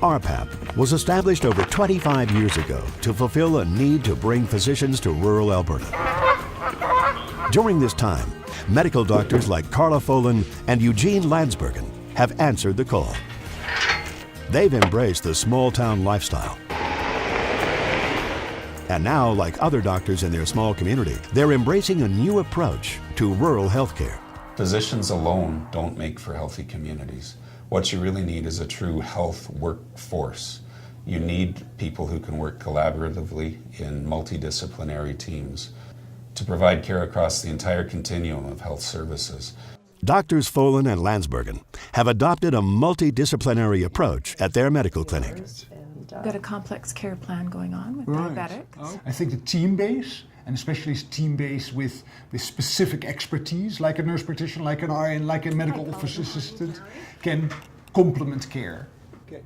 RhPAP was established over 25 years ago to fulfill a need to bring physicians to rural Alberta. During this time, medical doctors like Carla Foolen and Eugene Landsbergen have answered the call. They've embraced the small-town lifestyle. And now, like other doctors in their small community, they're embracing a new approach to rural healthcare. Physicians alone don't make for healthy communities. What you really need is a true health workforce. You need people who can work collaboratively in multidisciplinary teams to provide care across the entire continuum of health services. Doctors Foolen and Landsbergen have adopted a multidisciplinary approach at their medical clinic. Got a complex care plan going on with diabetics. I think the team base, and especially team base with specific expertise, like a nurse practitioner, like an RN, like a medical office assistant, can complement care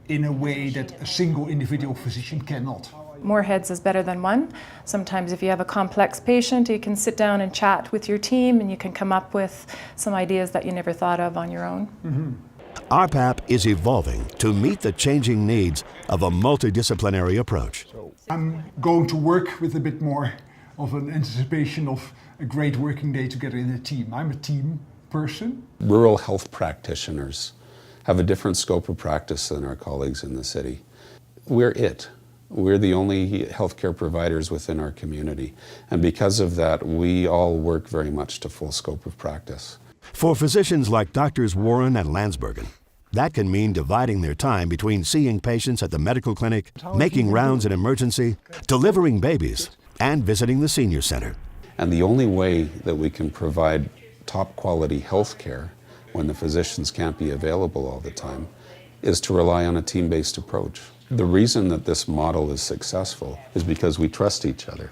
in a way that a single individual physician cannot. More heads is better than one. Sometimes if you have a complex patient, you can sit down and chat with your team and you can come up with some ideas that you never thought of on your own. RhPAP is evolving to meet the changing needs of a multidisciplinary approach. I'm going to work with a bit more of an anticipation of a great working day together in a team. I'm a team person. Rural health practitioners have a different scope of practice than our colleagues in the city. We're the only healthcare providers within our community. And because of that, we all work very much to full scope of practice. For physicians like Doctors Warren and Landsbergen, that can mean dividing their time between seeing patients at the medical clinic, making rounds in emergency, delivering babies, and visiting the senior center. And the only way that we can provide top quality health care when the physicians can't be available all the time is to rely on a team-based approach. The reason that this model is successful is because we trust each other.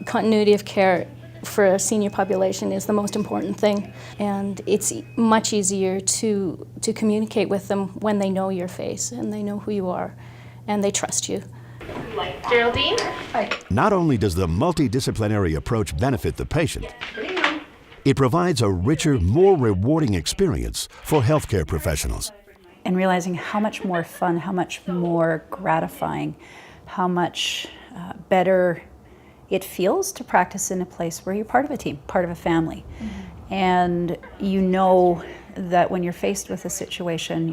Continuity of care for a senior population is the most important thing, and it's much easier to communicate with them when they know your face and they know who you are and they trust you. Geraldine? Not only does the multidisciplinary approach benefit the patient, it provides a richer, more rewarding experience for healthcare professionals. And realizing how much more fun, how much more gratifying, how much better it feels to practice in a place where you're part of a team, part of a family. And you know that when you're faced with a situation,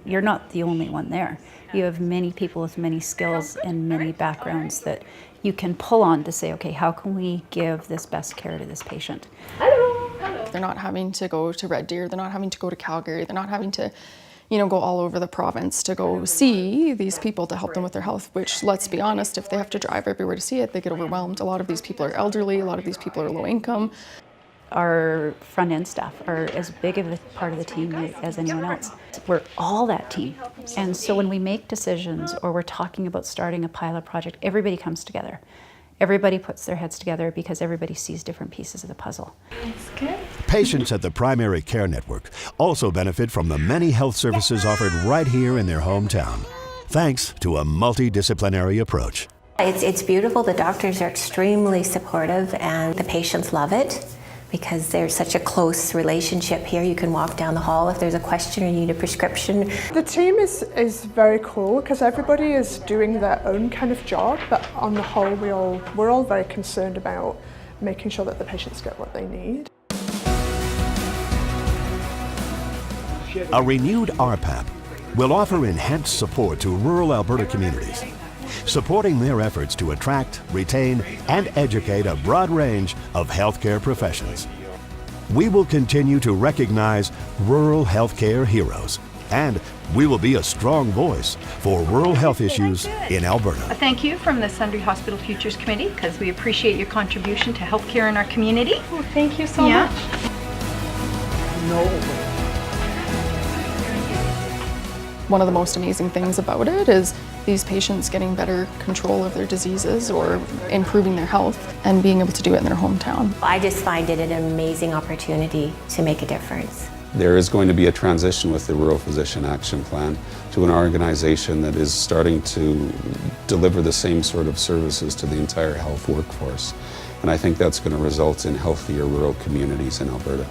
you're not the only one there. You have many people with many skills and many backgrounds that you can pull on to say, okay, how can we give this best care to this patient? They're not having to go to Red Deer, they're not having to go to Calgary, they're not having to go all over the province to go see these people to help them with their health, which, let's be honest, if they have to drive everywhere to see it, they get overwhelmed. A lot of these people are elderly, a lot of these people are low income. Our front end staff are as big of a part of the team as anyone else. We're all that team. And so when we make decisions or we're talking about starting a pilot project, everybody comes together. Everybody puts their heads together because everybody sees different pieces of the puzzle. That's good. Patients at the primary care network also benefit from the many health services offered right here in their hometown, thanks to a multidisciplinary approach. It's beautiful. The doctors are extremely supportive and the patients love it because there's such a close relationship here. You can walk down the hall if there's a question or you need a prescription. The team is very cool because everybody is doing their own kind of job, but on the whole we're all very concerned about making sure that the patients get what they need. A renewed RhPAP will offer enhanced support to rural Alberta communities, supporting their efforts to attract, retain, and educate a broad range of healthcare professionals. We will continue to recognize rural healthcare heroes, and we will be a strong voice for rural health issues in Alberta. A thank you from the Sundre Hospital Futures Committee because we appreciate your contribution to healthcare in our community. Well, thank you so much. One of the most amazing things about it is these patients getting better control of their diseases or improving their health and being able to do it in their hometown. I just find it an amazing opportunity to make a difference. there is going to be a transition with the Rural Physician Action Plan to an organization that is starting to deliver the same sort of services to the entire health workforce. And I think that's going to result in healthier rural communities in Alberta.